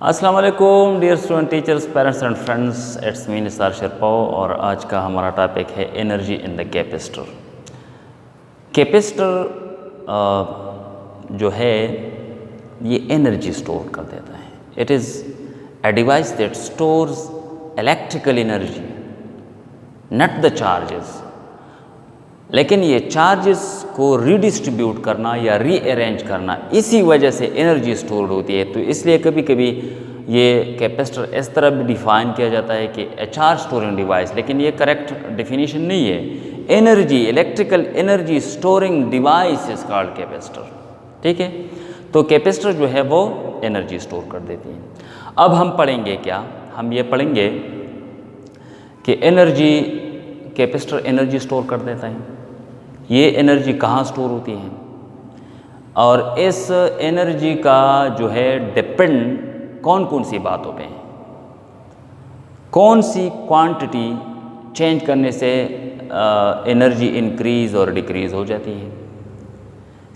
अस्सलाम वालेकुम dear student teachers parents and friends, it's me Nisar Sherpao और आज का हमारा टॉपिक है energy in the capacitor. Capacitor जो है ये एनर्जी स्टोर कर देता है। It is a device that stores electrical energy, not the charges. लेकिन ये चार्जेस को रीडिस्ट्रीब्यूट करना या रीअरेंज करना, इसी वजह से एनर्जी स्टोर होती है। तो इसलिए कभी कभी ये कैपेसिटर इस तरह भी डिफाइन किया जाता है कि ए चार्ज स्टोरिंग डिवाइस, लेकिन ये करेक्ट डेफिनेशन नहीं है। Energy, electrical energy storing device is called capacitor. ठीक है, तो कैपेसिटर जो है वो एनर्जी स्टोर कर देती है। अब हम पढ़ेंगे क्या, हम ये पढ़ेंगे कि एनर्जी, कैपेसिटर एनर्जी स्टोर कर देता है। ये एनर्जी कहाँ स्टोर होती है और इस एनर्जी का जो है डिपेंड कौन कौन सी बातों पे है, कौन सी क्वांटिटी चेंज करने से एनर्जी इंक्रीज़ और डिक्रीज़ हो जाती है।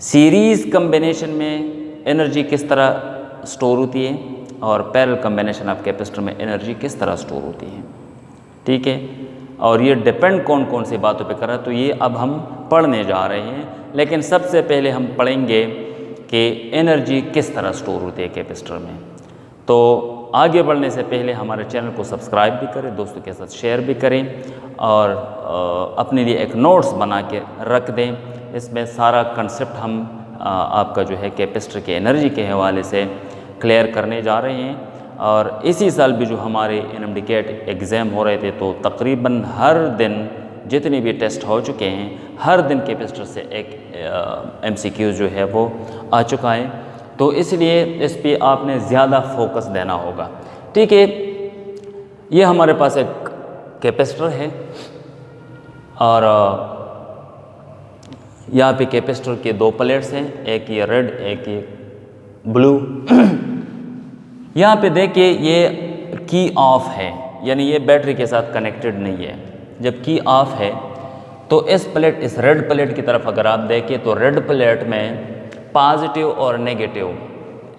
सीरीज़ कम्बिनेशन में एनर्जी किस तरह स्टोर होती है और पैरेलल कम्बिनेशन ऑफ कैपेसिटर में एनर्जी किस तरह स्टोर होती है। ठीक है, और ये डिपेंड कौन कौन सी बातों पे कर रहा है, तो ये अब हम पढ़ने जा रहे हैं। लेकिन सबसे पहले हम पढ़ेंगे कि एनर्जी किस तरह स्टोर होती है कैपेसिटर में। तो आगे बढ़ने से पहले हमारे चैनल को सब्सक्राइब भी करें, दोस्तों के साथ शेयर भी करें और अपने लिए एक नोट्स बना के रख दें। इसमें सारा कंसेप्ट हम आपका जो है कैपेसिटर के एनर्जी के हवाले से क्लियर करने जा रहे हैं। और इसी साल भी जो हमारे NMDCAT एग्ज़ाम हो रहे थे, तो तकरीबन हर दिन जितने भी टेस्ट हो चुके हैं, हर दिन कैपेसिटर से एक MCQ जो है वो आ चुका है। तो इसलिए इस पे आपने ज़्यादा फोकस देना होगा। ठीक है, ये हमारे पास एक कैपेसिटर है और यहाँ पे कैपेसिटर के दो प्लेट्स हैं, एक ये रेड एक ये ब्लू। यहाँ पे देखिए ये की ऑफ है, यानी ये बैटरी के साथ कनेक्टेड नहीं है। जब की ऑफ है तो इस प्लेट, इस रेड प्लेट की तरफ अगर आप देखें तो रेड प्लेट में पॉजिटिव और नेगेटिव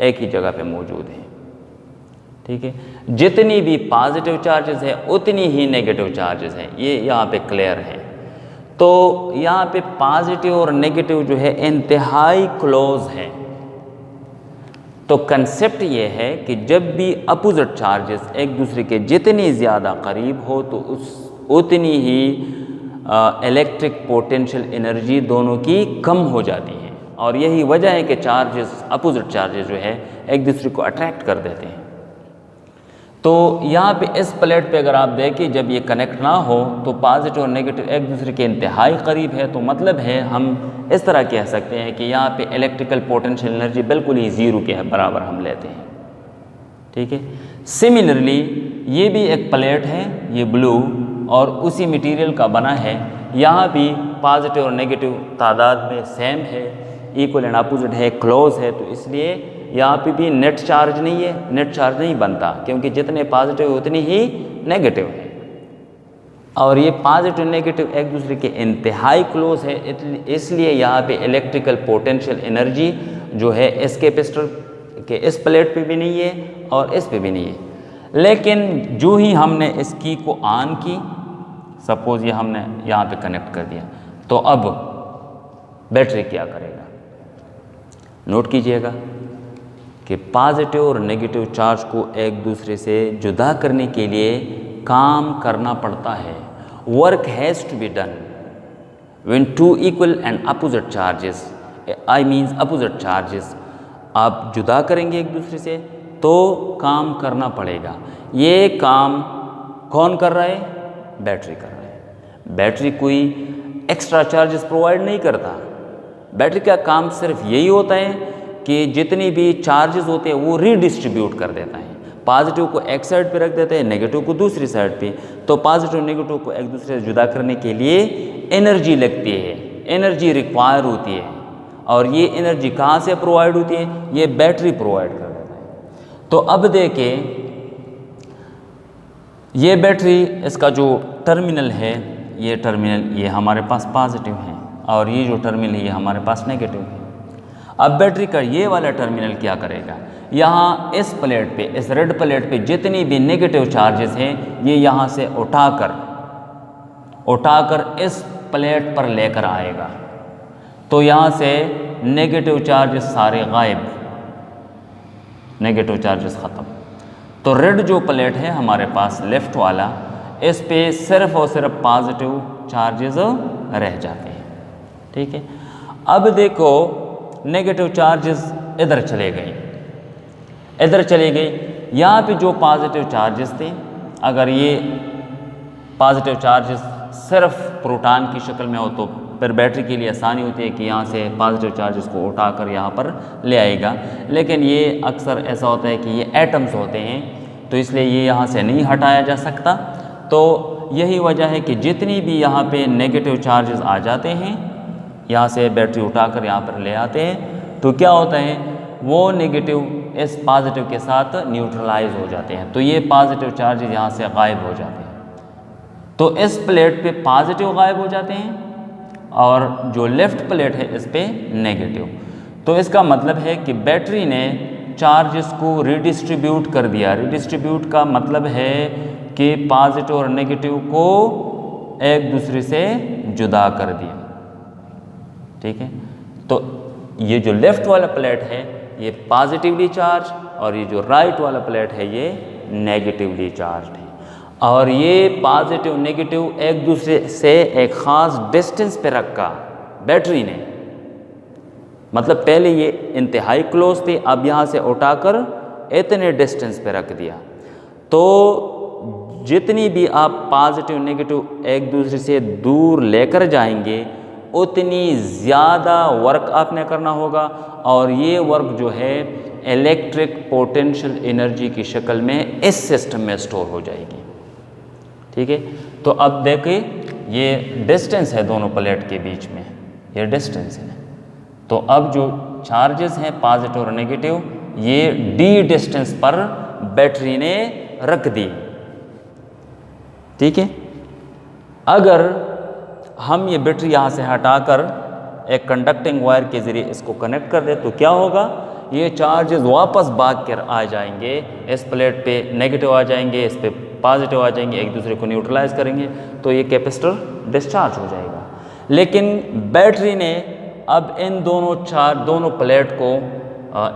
एक ही जगह पे मौजूद है। ठीक है, जितनी भी पॉजिटिव चार्जेस है उतनी ही नेगेटिव चार्जेस हैं, ये यहाँ पे क्लियर है। तो यहाँ पे पॉजिटिव और नेगेटिव जो है इंतहाई क्लोज है। तो कंसेप्ट ये है कि जब भी अपोजिट चार्जेस एक दूसरे के जितनी ज़्यादा करीब हो तो उतनी ही इलेक्ट्रिक पोटेंशियल एनर्जी दोनों की कम हो जाती है। और यही वजह है कि चार्जेस, अपोजिट चार्जेस जो है एक दूसरे को अट्रैक्ट कर देते हैं। तो यहाँ पे इस प्लेट पे अगर आप देखें, जब ये कनेक्ट ना हो तो पॉजिटिव और नेगेटिव एक दूसरे के इंतहाई करीब है। तो मतलब है हम इस तरह कह सकते हैं कि यहाँ पे इलेक्ट्रिकल पोटेंशियल एनर्जी बिल्कुल ही ज़ीरो के बराबर हम लेते हैं। ठीक है, सिमिलरली ये भी एक प्लेट है, ये ब्लू, और उसी मटेरियल का बना है। यहाँ भी पॉजिटिव और नेगेटिव तादाद में सेम है, इक्वल एंड अपोजिट है, क्लोज है। तो इसलिए यहाँ पे भी नेट चार्ज नहीं है, नेट चार्ज नहीं बनता, क्योंकि जितने पॉजिटिव उतनी ही नेगेटिव है। और ये पॉजिटिव नेगेटिव एक दूसरे के इंतहाई क्लोज है, इसलिए यहाँ पे इलेक्ट्रिकल पोटेंशियल एनर्जी जो है इस कैपेसिटर के इस प्लेट पे भी नहीं है और इस पे भी नहीं है। लेकिन जो ही हमने इस की को ऑन की, सपोज ये हमने यहाँ पे कनेक्ट कर दिया, तो अब बैटरी क्या करेगा, नोट कीजिएगा कि पॉजिटिव और नेगेटिव चार्ज को एक दूसरे से जुदा करने के लिए काम करना पड़ता है। Work has to be done when two equal and opposite charges, I means opposite charges आप जुदा करेंगे एक दूसरे से तो काम करना पड़ेगा। ये काम कौन कर रहा है, बैटरी कर रहा है। बैटरी कोई एक्स्ट्रा चार्जेस प्रोवाइड नहीं करता। बैटरी का काम सिर्फ यही होता है कि जितनी भी चार्जेस होते हैं वो रीडिस्ट्रीब्यूट कर देता है। पॉजिटिव को एक साइड पे रख देता है, नेगेटिव को दूसरी साइड पे। तो पॉजिटिव नेगेटिव को एक दूसरे से जुदा करने के लिए एनर्जी लगती है, एनर्जी रिक्वायर होती है। और ये एनर्जी कहाँ से प्रोवाइड होती है, ये बैटरी प्रोवाइड कर देता है। तो अब देखें, ये बैटरी, इसका जो टर्मिनल है, ये टर्मिनल ये हमारे पास पॉजिटिव है और ये जो टर्मिनल है ये हमारे पास नेगेटिव है। अब बैटरी का ये वाला टर्मिनल क्या करेगा, यहाँ इस प्लेट पे, इस रेड प्लेट पे जितनी भी नेगेटिव चार्जेस हैं ये यहाँ से उठाकर इस प्लेट पर लेकर आएगा। तो यहाँ से नेगेटिव चार्जेस सारे गायब, नेगेटिव चार्जेस ख़त्म। तो रेड जो प्लेट है हमारे पास लेफ़्ट वाला, इस पे सिर्फ और सिर्फ पॉजिटिव चार्जेस रह जाते हैं। ठीक है, अब देखो नेगेटिव चार्जेस इधर चले गए, इधर चले गए। यहाँ पे जो पॉजिटिव चार्जेस थे, अगर ये पॉजिटिव चार्जेस सिर्फ प्रोटॉन की शक्ल में हो तो फिर बैटरी के लिए आसानी होती है कि यहाँ से पॉजिटिव चार्जेस को उठाकर यहाँ पर ले आएगा। लेकिन ये अक्सर ऐसा होता है कि ये एटम्स होते हैं, तो इसलिए ये यहाँ से नहीं हटाया जा सकता। तो यही वजह है कि जितनी भी यहाँ पे नेगेटिव चार्जेस आ जाते हैं, यहाँ से बैटरी उठाकर यहाँ पर ले आते हैं, तो क्या होता है वो नेगेटिव इस पॉजिटिव के साथ न्यूट्रलाइज हो जाते हैं। तो ये पॉजिटिव चार्जेस यहाँ से गायब हो जाते हैं। तो इस प्लेट पे पॉजिटिव गायब हो जाते हैं और जो लेफ़्ट प्लेट है इस पे नेगेटिव। तो इसका मतलब है कि बैटरी ने चार्जेस को रिडिस्ट्रीब्यूट कर दिया। रिडिस्ट्रीब्यूट का मतलब है कि पॉजिटिव और नेगेटिव को एक दूसरे से जुदा कर दिया। ठीक है, तो ये जो लेफ़्ट वाला प्लेट है ये पॉजिटिवली चार्ज और ये जो राइट वाला प्लेट है ये नेगेटिवली चार्ज है। और ये पॉजिटिव नेगेटिव एक दूसरे से एक ख़ास डिस्टेंस पे रखा बैटरी ने, मतलब पहले ये इंतहाई क्लोज थे, अब यहाँ से उठाकर इतने डिस्टेंस पे रख दिया। तो जितनी भी आप पॉजिटिव नेगेटिव एक दूसरे से दूर लेकर जाएंगे उतनी ज़्यादा वर्क आपने करना होगा, और ये वर्क जो है इलेक्ट्रिक पोटेंशियल एनर्जी की शक्ल में इस सिस्टम में स्टोर हो जाएगी। ठीक है, तो अब देखिए ये डिस्टेंस है दोनों प्लेट के बीच में, ये डिस्टेंस है। तो अब जो चार्जेस हैं पॉजिटिव और नेगेटिव ये डी डिस्टेंस पर बैटरी ने रख दी। ठीक है, अगर हम ये बैटरी यहाँ से हटाकर एक कंडक्टिंग वायर के ज़रिए इसको कनेक्ट कर दे तो क्या होगा, ये चार्जेस वापस भाग कर आ जाएंगे, इस प्लेट पे नेगेटिव आ जाएंगे, इस पे पॉजिटिव आ जाएंगे, एक दूसरे को न्यूट्रलाइज करेंगे, तो ये कैपेसिटर डिस्चार्ज हो जाएगा। लेकिन बैटरी ने अब इन दोनों प्लेट को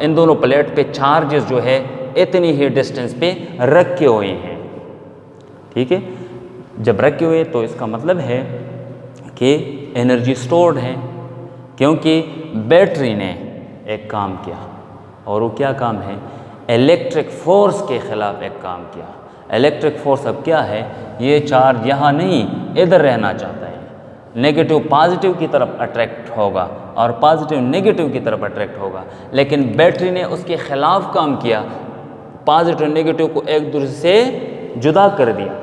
इन दोनों प्लेट पे चार्जेस जो है इतनी ही डिस्टेंस पे रखे हुए हैं। ठीक है, जब रखे हुए तो इसका मतलब है कि एनर्जी स्टोर्ड है, क्योंकि बैटरी ने एक काम किया, और वो क्या काम है, इलेक्ट्रिक फोर्स के ख़िलाफ़ एक काम किया। इलेक्ट्रिक फोर्स अब क्या है, ये चार्ज यहाँ नहीं इधर रहना चाहता है, नेगेटिव पॉजिटिव की तरफ अट्रैक्ट होगा और पॉजिटिव नेगेटिव की तरफ अट्रैक्ट होगा। लेकिन बैटरी ने उसके ख़िलाफ़ काम किया, पॉजिटिव नेगेटिव को एक दूसरे से जुदा कर दिया।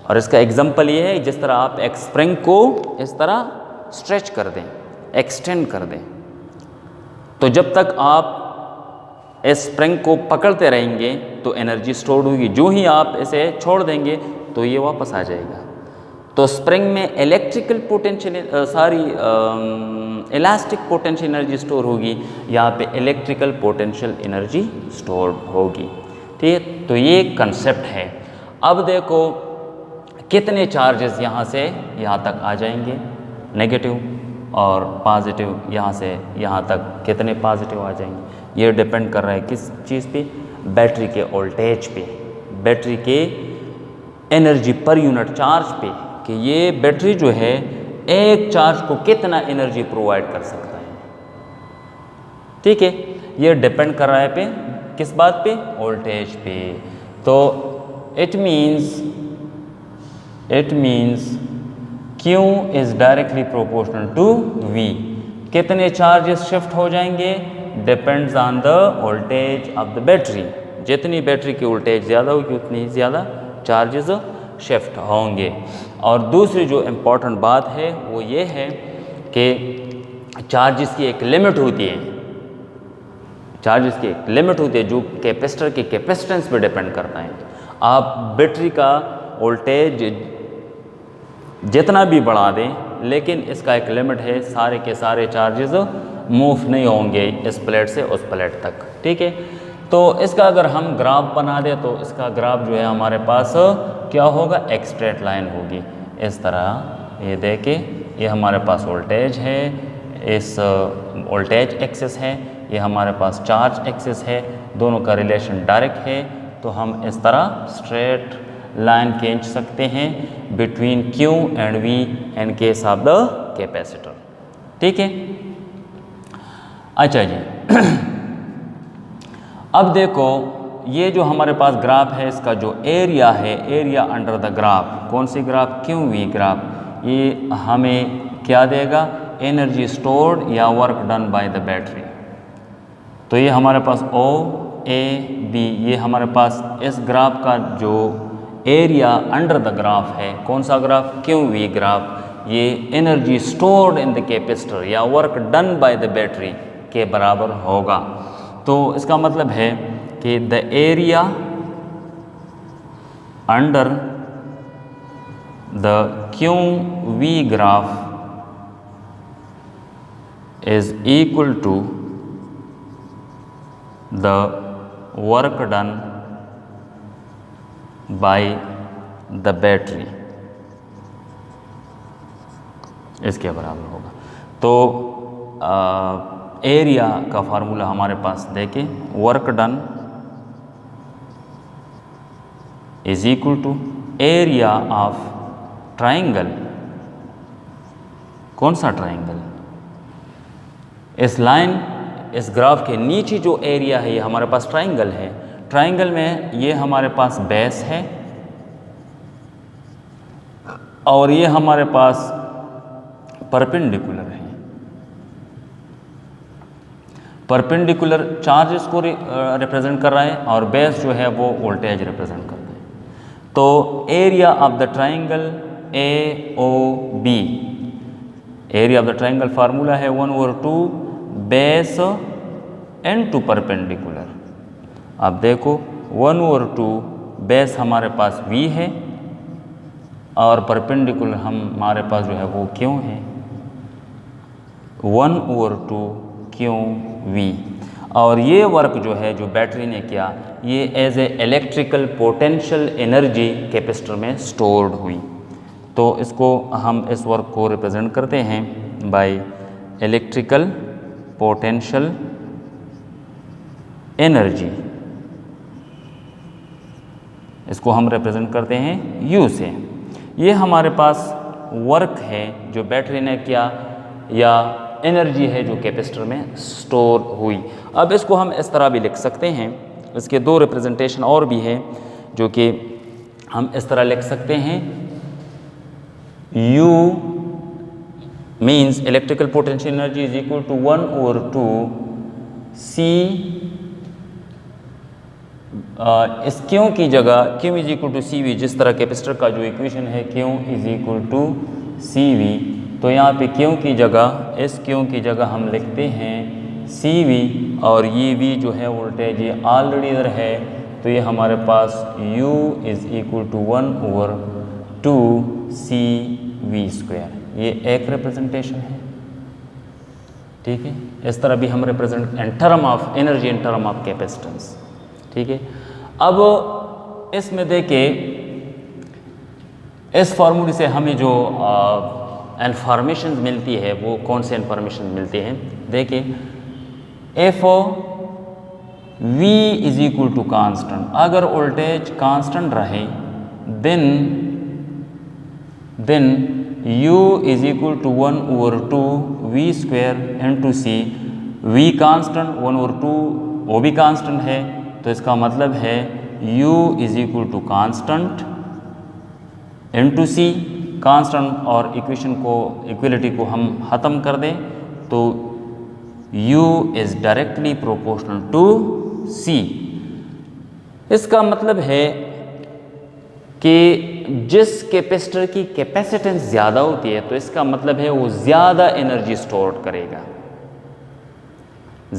और इसका एग्जांपल ये है, जिस तरह आप एक स्प्रिंग को इस तरह स्ट्रेच कर दें, एक्सटेंड कर दें, तो जब तक आप इस स्प्रिंग को पकड़ते रहेंगे तो एनर्जी स्टोर्ड होगी, जो ही आप इसे छोड़ देंगे तो ये वापस आ जाएगा। तो स्प्रिंग में electrical potential elastic potential energy store होगी, यहाँ पे इलेक्ट्रिकल पोटेंशियल एनर्जी स्टोर होगी। ठीक है, तो ये कंसेप्ट है। अब देखो कितने चार्जेस यहाँ से यहाँ तक आ जाएंगे, नेगेटिव, और पॉजिटिव यहाँ से यहाँ तक कितने पॉजिटिव आ जाएंगे। ये डिपेंड कर रहा है किस चीज़ पे, बैटरी के वोल्टेज पे, बैटरी के एनर्जी पर यूनिट चार्ज पे, कि ये बैटरी जो है एक चार्ज को कितना एनर्जी प्रोवाइड कर सकता है। ठीक है, ये डिपेंड कर रहा है पे किस बात पे, वोल्टेज पे। तो it means Q is directly proportional to V। कितने चार्जेस शिफ्ट हो जाएंगे, depends on the voltage of the battery. जितनी बैटरी की वोल्टेज ज़्यादा होगी उतनी ज़्यादा चार्जेस शिफ्ट होंगे। और दूसरी जो इम्पोर्टेंट बात है वो ये है कि चार्जेस की एक लिमिट होती है, चार्जेस की एक लिमिट होती है जो कैपेसिटर के कैपेसिटेंस पे डिपेंड करता है। आप बैटरी का वोल्टेज जितना भी बढ़ा दें, लेकिन इसका एक लिमिट है, सारे के सारे चार्जेस मूव नहीं होंगे इस प्लेट से उस प्लेट तक। ठीक है, तो इसका अगर हम ग्राफ बना दें तो इसका ग्राफ जो है हमारे पास क्या होगा, एक स्ट्रेट लाइन होगी इस तरह। ये देखिए, ये हमारे पास वोल्टेज है, इस वोल्टेज एक्सिस है, ये हमारे पास चार्ज एक्सिस है, दोनों का रिलेशन डायरेक्ट है। तो हम इस तरह स्ट्रेट लाइन खींच सकते हैं between Q and V in case of the capacitor. ठीक है, अच्छा जी। अब देखो, ये जो हमारे पास ग्राफ है, इसका जो एरिया है, एरिया अंडर द ग्राफ, कौन सी ग्राफ, QV ग्राफ, ये हमें क्या देगा, एनर्जी स्टोर्ड या work done by the battery. तो ये हमारे पास OAB, ये हमारे पास इस ग्राफ का जो एरिया अंडर द ग्राफ है, कौन सा ग्राफ, QV ग्राफ, ये energy stored in the capacitor या work done by the battery के बराबर होगा। तो इसका मतलब है कि the area under the QV graph is equal to the work done by the battery, इसके बराबर होगा। तो एरिया का फार्मूला हमारे पास देखें, work done is equal to area of triangle, कौन सा ट्राइंगल, इस लाइन, इस ग्राफ के नीचे जो एरिया है ये हमारे पास ट्राइंगल है। ट्राइंगल में ये हमारे पास बेस है और ये हमारे पास परपेंडिकुलर है। परपेंडिकुलर चार्जेस को रिप्रेजेंट कर रहा है और बेस जो है वो वोल्टेज रिप्रेजेंट करता है। तो area of the triangle AOB, area of the triangle formula है 1/2 बेस इनटू परपेंडिकुलर। अब देखो 1/2 बेस हमारे पास V है और परपेंडिकुलर हमारे पास जो है वो क्यों है, 1/2 QV। और ये वर्क जो है जो बैटरी ने किया, ये as a electrical potential energy capacitor में स्टोर्ड हुई। तो इसको हम इस वर्क को रिप्रेजेंट करते हैं बाय इलेक्ट्रिकल पोटेंशियल एनर्जी, इसको हम रिप्रेजेंट करते हैं U से। ये हमारे पास वर्क है जो बैटरी ने किया या एनर्जी है जो कैपेसिटर में स्टोर हुई। अब इसको हम इस तरह भी लिख सकते हैं, इसके दो रिप्रेजेंटेशन और भी है जो कि हम इस तरह लिख सकते हैं, U means electrical potential energy is equal to 1/2 C, इस क्यों की जगह Q is equal to CV, जिस तरह कैपेसिटर का जो इक्वेशन है Q is equal to CV, तो यहाँ पे Q की जगह, इस Q की जगह हम लिखते हैं CV और ये V जो है वोल्टेज ये ऑलरेडी इधर है, तो ये हमारे पास U is equal to 1/2 CV²। ये एक रिप्रेजेंटेशन है, ठीक है। इस तरह भी हम represent in term of energy in term of capacitance, ठीक है। अब इसमें देखिए, इस फार्मूले से हमें जो इंफॉर्मेशन मिलती है वो कौन से इंफॉर्मेशन मिलती हैं, देखिए if V is equal to constant, अगर वोल्टेज कांस्टेंट रहे then U is equal to 1/2 V² into C। V constant, 1/2 वो भी कांस्टेंट है, तो इसका मतलब है U is equal to constant into C। Constant और इक्वेशन को, इक्वलिटी को हम ख़त्म कर दें तो U is directly proportional to C। इसका मतलब है कि जिस कैपेसिटर की कैपेसिटेंस ज़्यादा होती है तो इसका मतलब है वो ज़्यादा एनर्जी स्टोर करेगा।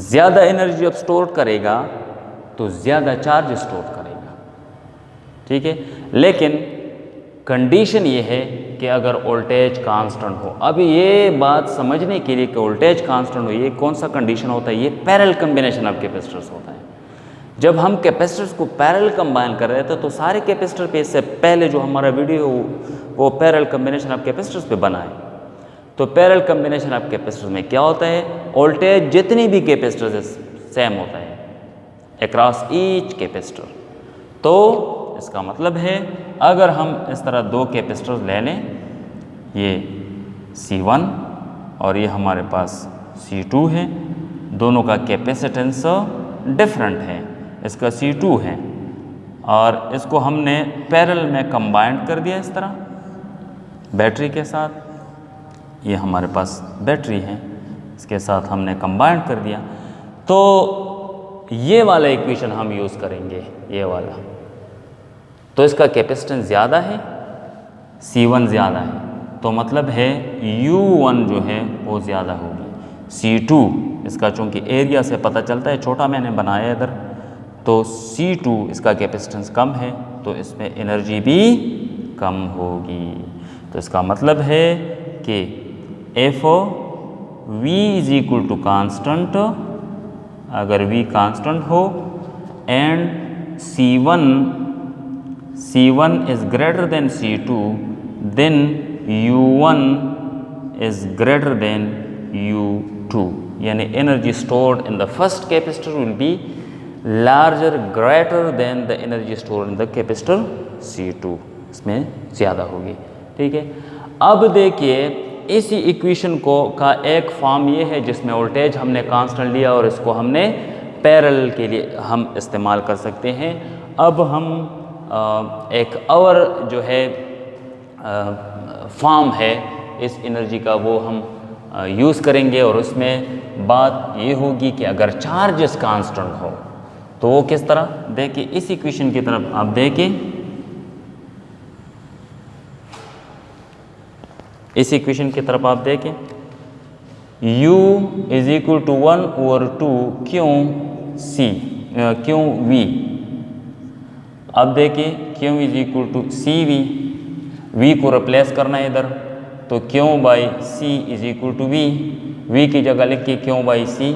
ज़्यादा एनर्जी अब स्टोर करेगा तो ज़्यादा चार्ज स्टोर करेगा, ठीक है। लेकिन कंडीशन ये है कि अगर वोल्टेज कांस्टेंट हो। अब ये बात समझने के लिए कि वोल्टेज कांस्टेंट हो, ये कौन सा कंडीशन होता है, ये पैरेलल कॉम्बिनेशन ऑफ कैपेसिटर्स होता है। जब हम कैपेसिटर्स को पैरेलल कंबाइन कर रहे थे तो सारे कैपेसिटर पे, इससे पहले जो हमारा वीडियो वो पैरेलल कम्बिनेशन ऑफ कैपेसिटर्स पे बना है। तो पैरेलल कम्बिनेशन ऑफ कैपेसिटर्स में क्या होता है, वोल्टेज जितनी भी कैपेसिटर्स सेम होता है अक्रॉस ईच कैपेसिटर। तो इसका मतलब है अगर हम इस तरह दो कैपेसिटर्स ले लें, ये C1 और ये हमारे पास C2 है, दोनों का कैपेसिटेंस डिफरेंट है, इसका C2 है और इसको हमने पैरेलल में कंबाइंड कर दिया इस तरह बैटरी के साथ। ये हमारे पास बैटरी है, इसके साथ हमने कंबाइंड कर दिया। तो ये वाला इक्वेशन हम यूज़ करेंगे, ये वाला। तो इसका कैपेसिटेंस ज़्यादा है, C1 ज़्यादा है, तो मतलब है U1 जो है वो ज़्यादा होगी। C2 इसका चूँकि एरिया से पता चलता है, छोटा मैंने बनाया इधर, तो C2 इसका कैपेसिटेंस कम है, तो इसमें एनर्जी भी कम होगी। तो इसका मतलब है कि if V is equal to constant, अगर V कांस्टेंट हो and C1 is greater than C2, then U1 is greater than U2, यानी energy stored in the first capacitor will be larger greater than the energy stored in the capacitor C2, इसमें ज़्यादा होगी। ठीक है, अब देखिए इसी इक्वेशन को का एक फॉर्म ये है जिसमें वोल्टेज हमने कांस्टेंट लिया और इसको हमने पैरेलल के लिए हम इस्तेमाल कर सकते हैं। अब हम एक और जो है फॉर्म है इस एनर्जी का, वो हम यूज़ करेंगे और उसमें बात ये होगी कि अगर चार्जेस कांस्टेंट हो तो वो किस तरह। देखिए इस इक्वेशन की तरफ आप देखें, इस इक्वेशन की तरफ आप देखें, U इज इक्वल टू 1/2 क्यों V। अब देखिए Q is equal to CV, V को रिप्लेस करना है इधर, तो Q by C is equal to V की जगह लिख के Q by C।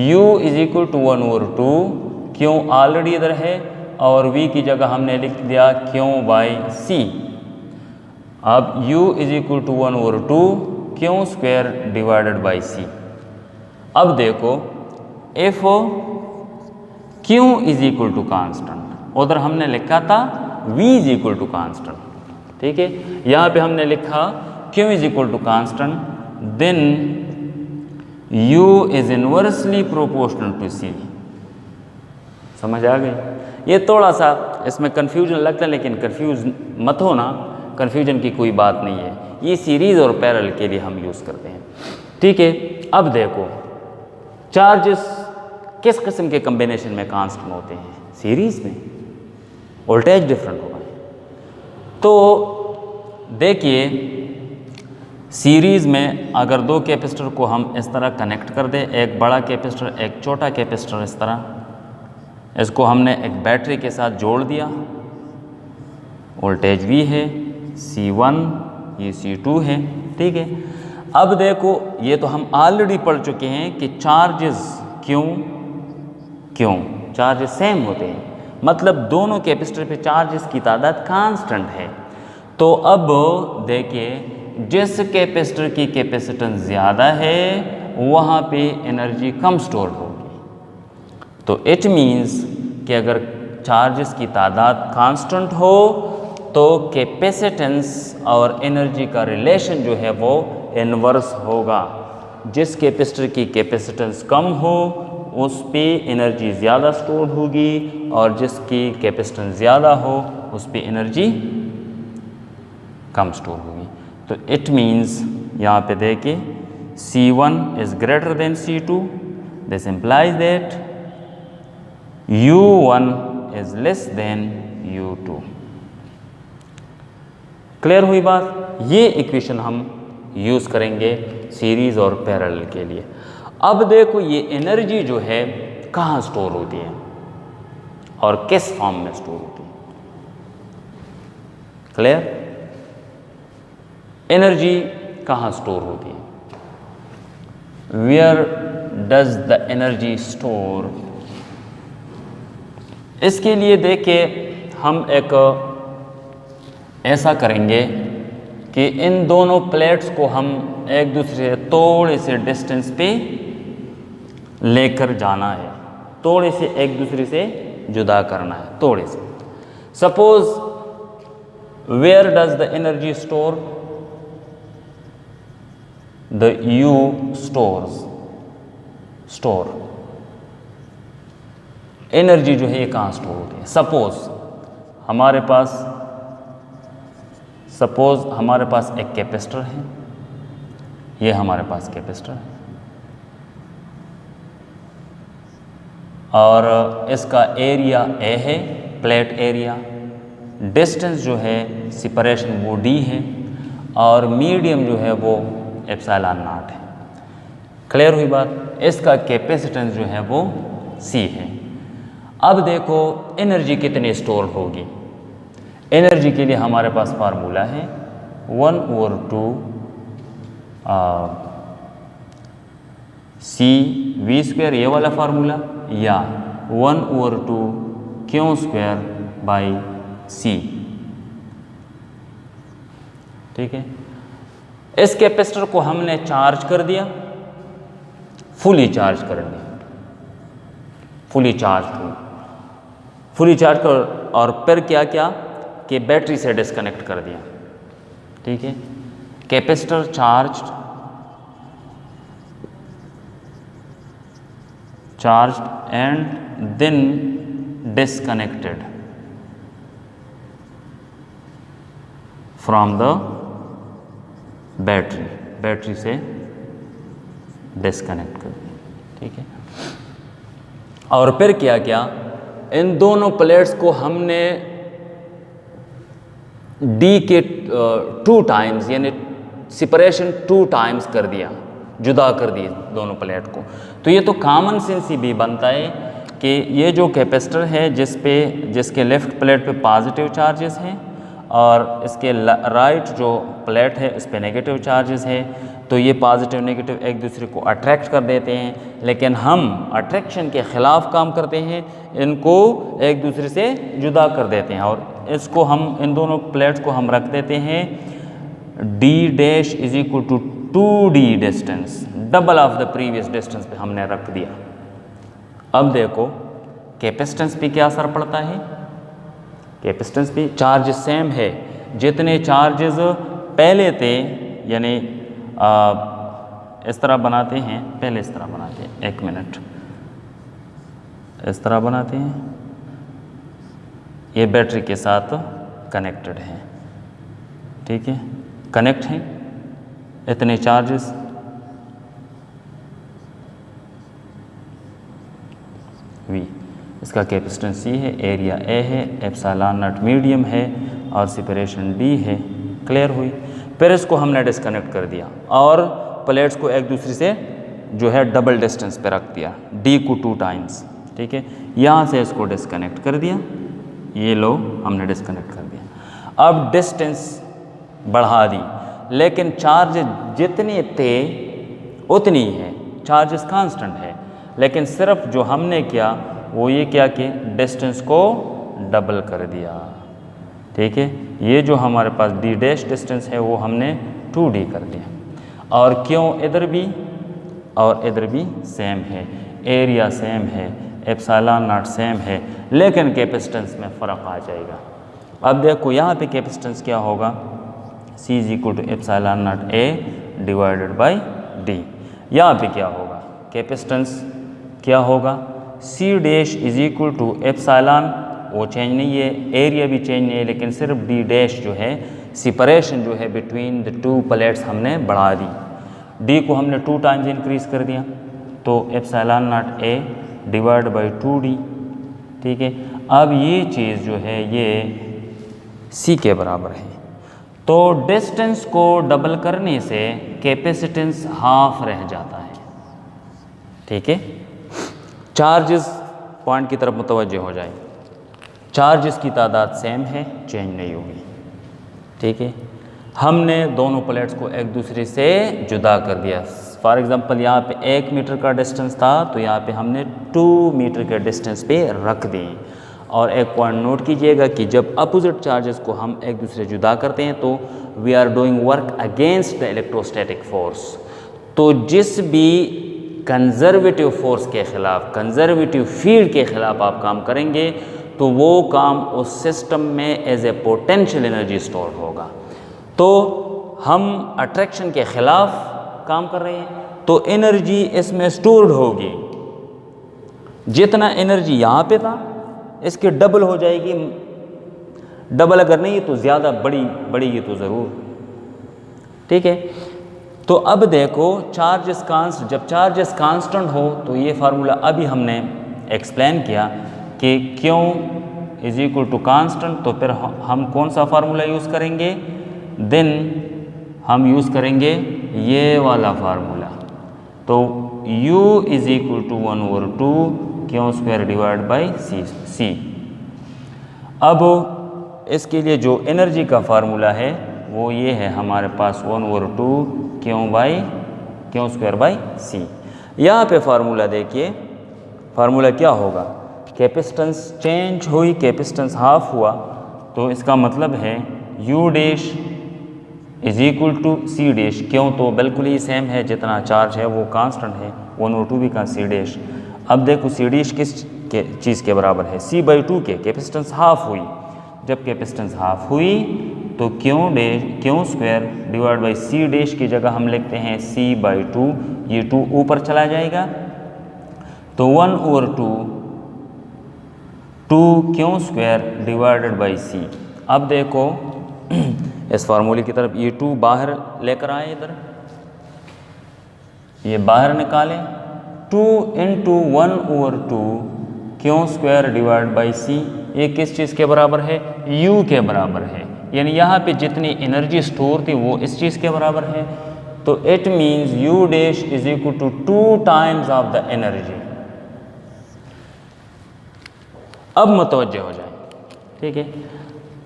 U is equal to 1/2, Q already इधर है और V की जगह हमने लिख दिया Q बाई C। अब U is equal to 1/2 Q square divided by C। अब देखो if Q is equal to constant, उधर हमने लिखा था V is equal to constant, ठीक है, यहाँ पे हमने लिखा Q is equal to constant, then U is inversely proportional to C। समझ आ गई। ये थोड़ा सा इसमें कन्फ्यूजन लगता है, लेकिन कन्फ्यूज मत होना, कन्फ्यूजन की कोई बात नहीं है, ये सीरीज़ और पैरेलल के लिए हम यूज़ करते हैं। ठीक है, अब देखो चार्जेस किस किस्म के कम्बिनेशन में कांस्टेंट होते हैं, सीरीज़ में वोल्टेज डिफरेंट होगा। तो देखिए सीरीज़ में अगर दो कैपेसिटर को हम इस तरह कनेक्ट कर दें, एक बड़ा कैपेसिटर एक छोटा कैपेसिटर, इस तरह इसको हमने एक बैटरी के साथ जोड़ दिया, वोल्टेज V है, C1 ये C2 है। ठीक है, अब देखो ये तो हम ऑलरेडी पढ़ चुके हैं कि चार्जेस क्यों चार्जेस सेम होते हैं, मतलब दोनों कैपेसिटर पे चार्जेस की तादाद कांस्टेंट है। तो अब देखिए जिस कैपेसिटर की कैपेसिटेंस ज़्यादा है वहाँ पे एनर्जी कम स्टोर होगी। तो इट मीन्स कि अगर चार्जेस की तादाद कांस्टेंट हो तो कैपेसिटेंस और एनर्जी का रिलेशन जो है वो इनवर्स होगा। जिस कैपेसिटर की कैपेसिटेंस कम हो उस पे एनर्जी ज़्यादा स्टोर होगी और जिसकी कैपेसिटेंस ज़्यादा हो उस पे एनर्जी कम स्टोर होगी। तो इट मीन्स यहाँ पे देखिए C1 is greater than C2, this implies that U1 is less than U2। Clear हुई बात। ये इक्वेशन हम यूज़ करेंगे सीरीज़ और पैरेलल के लिए। अब देखो ये एनर्जी जो है कहाँ स्टोर होती है और किस फॉर्म में स्टोर होती है। क्लियर, एनर्जी कहाँ स्टोर होती है, where does the energy store इसके लिए देखिए हम एक ऐसा करेंगे कि इन दोनों प्लेट्स को हम एक दूसरे से थोड़े से डिस्टेंस पे लेकर जाना है, थोड़े से एक दूसरे से जुदा करना है, थोड़े से। Suppose where does the energy store? The U store energy जो है ये कहाँ स्टोर होती है? सपोज हमारे पास एक कैपेसिटर है, ये हमारे पास कैपेसिटर है और इसका एरिया ए है, प्लेट एरिया, डिस्टेंस जो है सेपरेशन वो डी है और मीडियम जो है वो एप्सिलॉन नॉट है। क्लियर हुई बात? इसका कैपेसिटेंस जो है वो सी है। अब देखो एनर्जी कितनी स्टोर होगी। एनर्जी के लिए हमारे पास फार्मूला है 1/2 सी वी स्क्वायर, ये वाला फार्मूला, या 1/2 क्यू स्क्वायर बाई सी। ठीक है, इस कैपेसिटर को हमने चार्ज कर दिया, फुली चार्ज कर दिया, फुली चार्ज कर, और फिर क्या किया कि बैटरी से डिस्कनेक्ट कर दिया। ठीक है, capacitor charged and then disconnected from the battery से डिस्कनेक्ट कर दिया। ठीक है, और फिर क्या किया, इन दोनों प्लेट्स को हमने डी के 2 टाइम्स यानी सेपरेशन 2 टाइम्स कर दिया, जुदा कर दिए दोनों प्लेट को। तो ये तो कॉमन सेंस ही भी बनता है कि ये जो कैपेसिटर है जिसके लेफ़्ट प्लेट पे पॉजिटिव चार्जेस हैं और इसके राइट जो प्लेट है इस पे नेगेटिव चार्जेस है, तो ये पॉजिटिव नेगेटिव एक दूसरे को अट्रैक्ट कर देते हैं, लेकिन हम अट्रैक्शन के ख़िलाफ़ काम करते हैं, इनको एक दूसरे से जुदा कर देते हैं और इसको हम इन दोनों प्लेट्स को हम रख देते हैं d dash is equal to 2d distance, double of the previous distance पे हमने रख दिया। अब देखो कैपेसिटेंस पे क्या असर पड़ता है? कैपेसिटेंस पे चार्ज सेम है, जितने चार्जेस पहले थे, यानी इस तरह बनाते हैं, पहले इस तरह बनाते हैं, 1 मिनट, इस तरह बनाते हैं, ये बैटरी के साथ कनेक्टेड है। ठीक है, कनेक्ट हैं इतने चार्जेस, V इसका कैपेसिटेंस C है, एरिया A है, एप्सिलॉन नॉट मीडियम है और सेपरेशन D है। क्लियर हुई? फिर इसको हमने डिस्कनेक्ट कर दिया और प्लेट्स को एक दूसरे से जो है डबल डिस्टेंस पे रख दिया, D को 2 टाइम्स। ठीक है, यहाँ से इसको डिस्कनेक्ट कर दिया, ये लो हमने डिस्कनेक्ट कर दिया। अब डिस्टेंस बढ़ा दी, लेकिन चार्ज जितने थे उतनी है, चार्जेस कांस्टेंट है, लेकिन सिर्फ जो हमने किया वो ये किया कि डिस्टेंस को डबल कर दिया। ठीक है, ये जो हमारे पास d डैश डिस्टेंस है वो हमने 2d कर दिया, और क्यों इधर भी और इधर भी सेम है, एरिया सेम है, एप्सिलॉन नॉट सेम है, लेकिन कैपेसिटेंस में फ़र्क आ जाएगा। अब देखो यहाँ पे कैपेसिटेंस क्या होगा, C is equal to epsilon naught A divided by D। यहाँ पे क्या होगा, कैपेसिटेंस क्या होगा, C dash is equal to epsilon, वो चेंज नहीं है, एरिया भी चेंज नहीं है, लेकिन सिर्फ D डैश जो है सेपरेशन जो है बिटवीन द 2 प्लेट्स हमने बढ़ा दी, D को हमने 2 टाइम्स इंक्रीज कर दिया, तो epsilon naught A divide by 2D। ठीक है, अब ये चीज़ जो है ये C के बराबर है, तो डिस्टेंस को डबल करने से कैपेसिटेंस हाफ रह जाता है। ठीक है, चार्जेस पॉइंट की तरफ मुतवज्जह हो जाए, चार्जेस की तादाद सेम है, चेंज नहीं होगी। ठीक है, हमने दोनों प्लेट्स को एक दूसरे से जुदा कर दिया। फॉर एग्जांपल यहाँ पे 1 मीटर का डिस्टेंस था, तो यहाँ पे हमने 2 मीटर के डिस्टेंस पे रख दिए, और एक पॉइंट नोट कीजिएगा कि जब अपोजिट चार्जेस को हम एक दूसरे जुदा करते हैं तो we are doing work against the electrostatic force. तो जिस भी कंजर्वेटिव फोर्स के ख़िलाफ़, कंजर्वेटिव फील्ड के ख़िलाफ़ आप काम करेंगे तो वो काम उस सिस्टम में as a potential energy store होगा। तो हम अट्रैक्शन के ख़िलाफ़ काम कर रहे हैं तो एनर्जी इसमें स्टोर्ड होगी। जितना एनर्जी यहाँ पे था इसके डबल हो जाएगी, डबल अगर नहीं तो ज़्यादा बढ़ेगी तो ज़रूर। ठीक है, तो अब देखो चार्जेस कांस्टेंट, जब चार्जेस कांस्टेंट हो तो ये फार्मूला अभी हमने एक्सप्लेन किया कि क्यों इज इक्वल टू कांस्टेंट, तो फिर हम कौन सा फार्मूला यूज़ करेंगे, देन हम यूज़ करेंगे ये वाला फार्मूला। तो u इज इक्वल टू 1/2 क्यों स्क्वायर डिवाइड बाई सी। अब इसके लिए जो एनर्जी का फार्मूला है वो ये है हमारे पास 1/2 क्यों स्क्वायर बाई सी। यहाँ पे फार्मूला देखिए, फार्मूला क्या होगा, कैपेसिटेंस चेंज हुई, कैपेसिटेंस हाफ हुआ, तो इसका मतलब है u dash is equal to C dash. क्यों, तो बिल्कुल ही सेम है, जितना चार्ज है वो कांस्टेंट है, 1/2 भी का सी डैश। अब देखो सी डैश किस चीज़ के बराबर है, c/2 के, कैपेसिटेंस हाफ हुई। जब कैपेसिटेंस हाफ हुई तो Q square divide by C dash की जगह हम लिखते हैं c/2, ये 2 ऊपर चला जाएगा तो 1/2 क्यों स्क्वायर डिवाइडेड बाई सी। अब देखो इस फार्मूले की तरफ ये 2 बाहर लेकर आए, इधर ये बाहर निकालें, 2 × 1/2 क्यों स्क्वायर डिवाइड बाई सी, ये किस चीज़ के बराबर है, u के बराबर है। यानी यहाँ पे जितनी एनर्जी स्टोर थी वो इस चीज़ के बराबर है। तो it means u dash is equal to 2 times of the energy. अब मुतवज्जे हो जाए, ठीक है,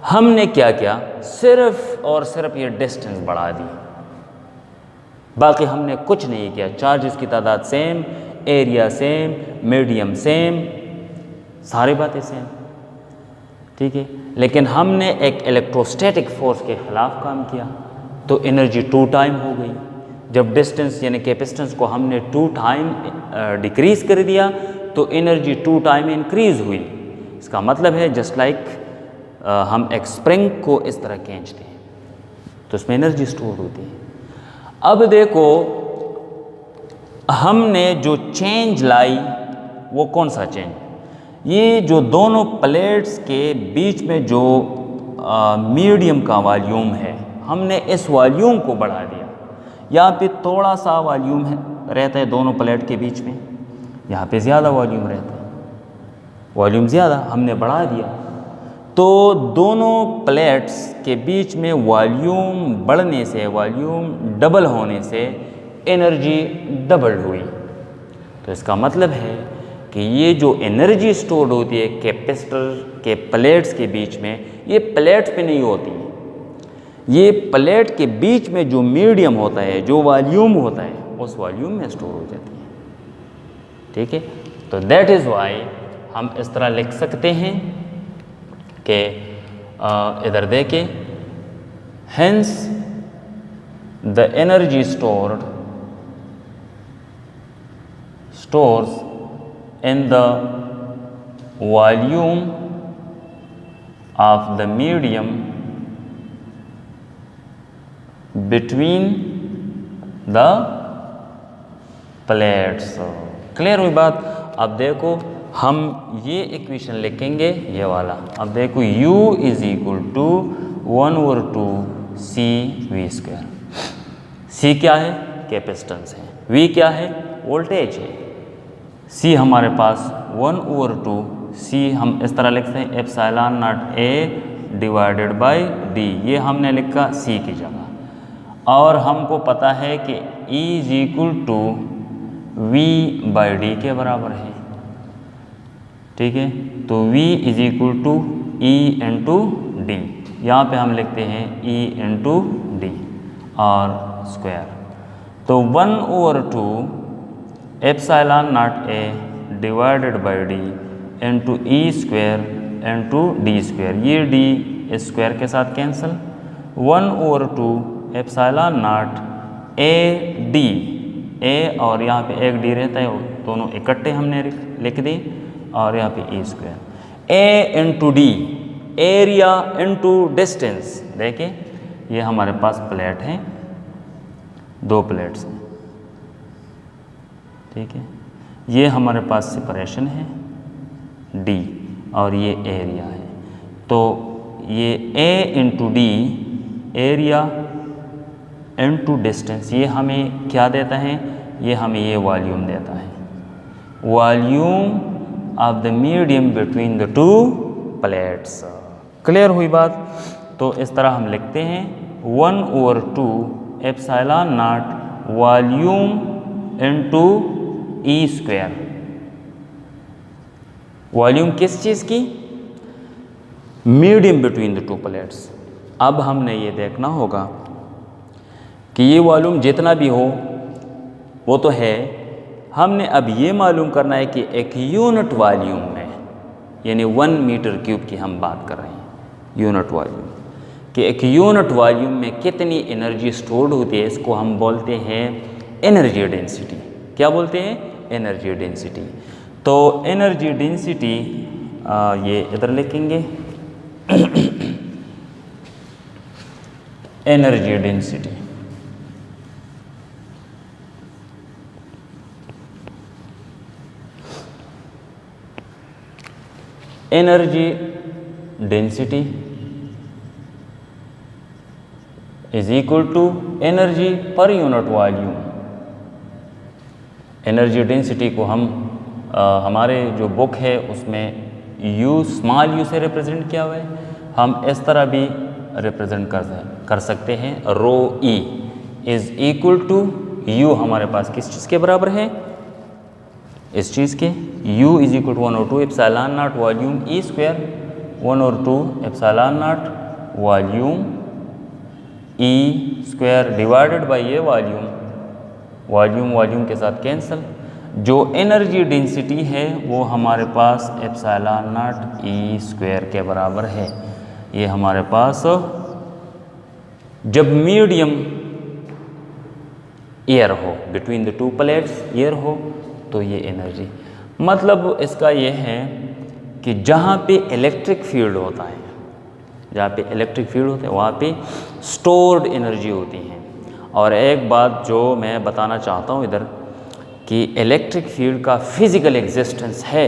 हमने क्या किया, सिर्फ और सिर्फ ये डिस्टेंस बढ़ा दी, बाकी हमने कुछ नहीं किया। चार्जेस की तादाद same, area same, medium same, सारी बातें सेम, ठीक है, लेकिन हमने एक इलेक्ट्रोस्टैटिक फोर्स के ख़िलाफ़ काम किया तो एनर्जी 2 टाइम हो गई। जब डिस्टेंस यानी कैपेसिटेंस को हमने 2 टाइम डिक्रीज़ कर दिया तो एनर्जी 2 टाइम इंक्रीज़ हुई। इसका मतलब है जस्ट लाइक हम एक स्प्रिंग को इस तरह खींचते हैं तो इसमें एनर्जी स्टोर होती है। अब देखो हमने जो चेंज लाई वो कौन सा चेंज, ये जो दोनों प्लेट्स के बीच में जो मीडियम का वॉल्यूम है, हमने इस वॉल्यूम को बढ़ा दिया। यहाँ पे थोड़ा सा वॉल्यूम है रहता है दोनों प्लेट के बीच में, यहाँ पे ज़्यादा वॉल्यूम रहता है, वॉल्यूम ज़्यादा हमने बढ़ा दिया तो दोनों प्लेट्स के बीच में वॉल्यूम बढ़ने से, वॉल्यूम डबल होने से एनर्जी डबल हुई। तो इसका मतलब है कि ये जो एनर्जी स्टोर होती है कैपेसिटर के प्लेट्स के बीच में, ये प्लेट्स पे नहीं होती, ये प्लेट के बीच में जो मीडियम होता है, जो वॉल्यूम होता है, उस वॉल्यूम में स्टोर हो जाती है। ठीक है, तो दैट इज़ वाई हम इस तरह लिख सकते हैं कि इधर देखें, hence the energy stores in the volume of the medium between the plates। Clear हुई बात। अब देखो हम ये इक्वेशन लिखेंगे, ये वाला। अब देखो u is equal to 1/2 CV²। C क्या है, कैपेसिटेंस है, V क्या है, वोल्टेज है, C हमारे पास 1/2 C हम इस तरह लिखते हैं ε0A डिवाइडेड बाई D, ये हमने लिखा C की जगह। और हमको पता है कि E is equal to V/D के बराबर है। ठीक है, तो V is equal to E into D, यहाँ पे हम लिखते हैं E इंटू D और स्क्वायर। तो 1/2 ε0A divided by D into E² into D square, ये डी स्क्वायर के साथ cancel, 1/2 epsilon nought A D, A और यहाँ पे एक डी रहता है, दोनों इकट्ठे हमने लिख दी, और यहाँ पे E square, A into D, area into distance. देखिए ये हमारे पास प्लेट है, 2 प्लेट्स हैं, ठीक है, ये हमारे पास सेपरेशन है d और ये एरिया है। तो ये a into D, area into distance, ये हमें क्या देता है, ये हमें ये वॉल्यूम देता है, volume of the medium between the 2 plates. Clear हुई बात? तो इस तरह हम लिखते हैं 1/2 epsilon naught volume into E square. Volume किस चीज़ की? Medium between the 2 plates. अब हमने ये देखना होगा कि ये वॉल्यूम जितना भी हो वो तो है, हमने अब ये मालूम करना है कि एक यूनिट वॉल्यूम में, यानी 1 मीटर क्यूब की हम बात कर रहे हैं, यूनिट वॉल्यूम, कि एक यूनिट वॉल्यूम में कितनी एनर्जी स्टोर्ड होती है, इसको हम बोलते हैं एनर्जी डेंसिटी। क्या बोलते हैं? Energy density. तो एनर्जी डेंसिटी ये इधर लिखेंगे energy density, energy density is equal to energy per unit volume. Energy density को हम हमारे जो बुक है उसमें यू, स्मॉल यू से रिप्रेजेंट किया हुआ है, हम इस तरह भी रिप्रेजेंट कर सकते हैं, rho E is equal to U हमारे पास किस चीज़ के बराबर है? इस चीज़ के, u is equal to 1/2 epsilon naught volume E square, 1/2 epsilon naught volume E square divided by ये वॉल्यूम, वॉल्यूम के साथ कैंसिल। जो एनर्जी डेंसिटी है वो हमारे पास एप्सिलॉन नॉट ई स्क्वायर के बराबर है। ये हमारे पास जब मीडियम एयर हो, बिटवीन द 2 प्लेट्स एयर हो, तो ये एनर्जी, मतलब इसका ये है कि जहाँ पे इलेक्ट्रिक फील्ड होता है, जहाँ पे इलेक्ट्रिक फील्ड होता है वहाँ पे स्टोर्ड एनर्जी होती है। और एक बात जो मैं बताना चाहता हूँ इधर, कि इलेक्ट्रिक फील्ड का फिजिकल एग्जिस्टेंस है,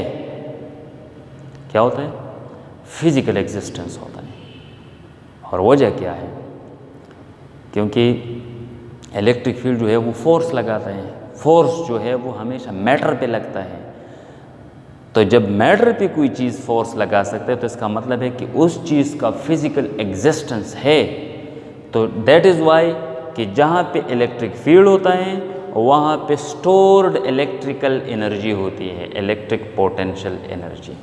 क्या होता है? फिजिकल एग्जिस्टेंस होता है। और वजह क्या है? क्योंकि इलेक्ट्रिक फील्ड जो है वो फोर्स लगाता है, फोर्स जो है वो हमेशा मैटर पे लगता है। तो जब मैटर पे कोई चीज़ फोर्स लगा सकता है तो इसका मतलब है कि उस चीज़ का फिजिकल एग्जिस्टेंस है। तो दैट इज़ वाई कि जहाँ पे इलेक्ट्रिक फील्ड होता है वहाँ पे स्टोर्ड इलेक्ट्रिकल एनर्जी होती है, इलेक्ट्रिक पोटेंशियल एनर्जी।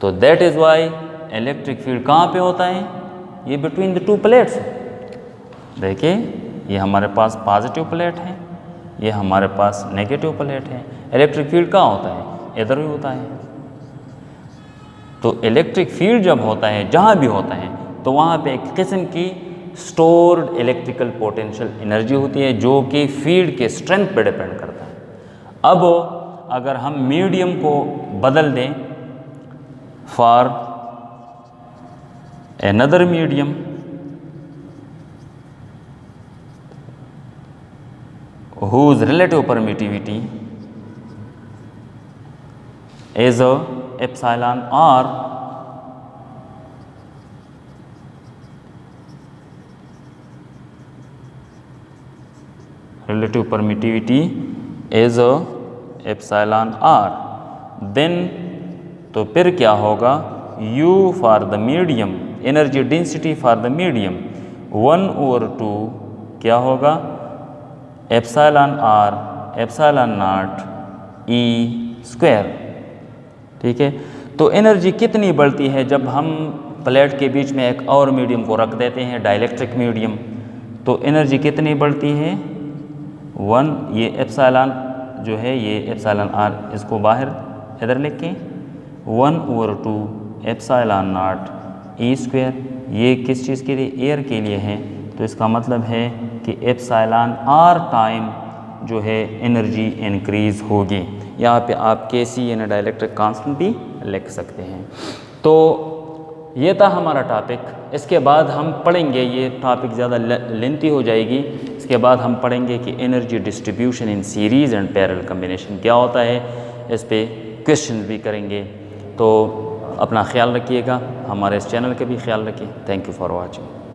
तो that is why electric field कहाँ पे होता है? ये बिटवीन द 2 प्लेट्स। देखिए ये हमारे पास पॉजिटिव प्लेट है, ये हमारे पास नेगेटिव प्लेट है। इलेक्ट्रिक फील्ड कहाँ होता है? इधर भी होता है। तो इलेक्ट्रिक फील्ड जब होता है, जहाँ भी होता है, तो वहाँ पे एक किस्म की स्टोर्ड इलेक्ट्रिकल पोटेंशियल एनर्जी होती है जो कि फील्ड के स्ट्रेंथ पर डिपेंड करता है। अब अगर हम मीडियम को बदल दें for another medium whose relative permittivity is a epsilon r, relative permittivity is a epsilon r, then तो फिर क्या होगा? u for the medium, energy density for the medium 1/2 क्या होगा? Epsilon R epsilon naught E square. ठीक है, तो energy कितनी बढ़ती है जब हम प्लेट के बीच में एक और मीडियम को रख देते हैं, डाइलेक्ट्रिक मीडियम, तो एनर्जी कितनी बढ़ती है? 1, ये एप्सिलॉन जो है ये एप्सिलॉन आर, इसको बाहर इधर लिखें, 1/2 एप्सिलॉन नॉट ई स्क्वायर। ये किस चीज़ के लिए? एयर के लिए है। तो इसका मतलब है कि एप्सिलॉन आर टाइम जो है एनर्जी इंक्रीज़ होगी। यहाँ पे आप के सी यानी डाइलेक्ट्रिक कांस्टेंट भी लिख सकते हैं। तो ये था हमारा टॉपिक। इसके बाद हम पढ़ेंगे, ये टॉपिक ज़्यादा लेंथी हो जाएगी, इसके बाद हम पढ़ेंगे कि energy distribution in series and parallel combination क्या होता है। इस पे क्वेश्चन भी करेंगे। तो अपना ख्याल रखिएगा, हमारे इस चैनल का भी ख्याल रखिए। Thank you for watching.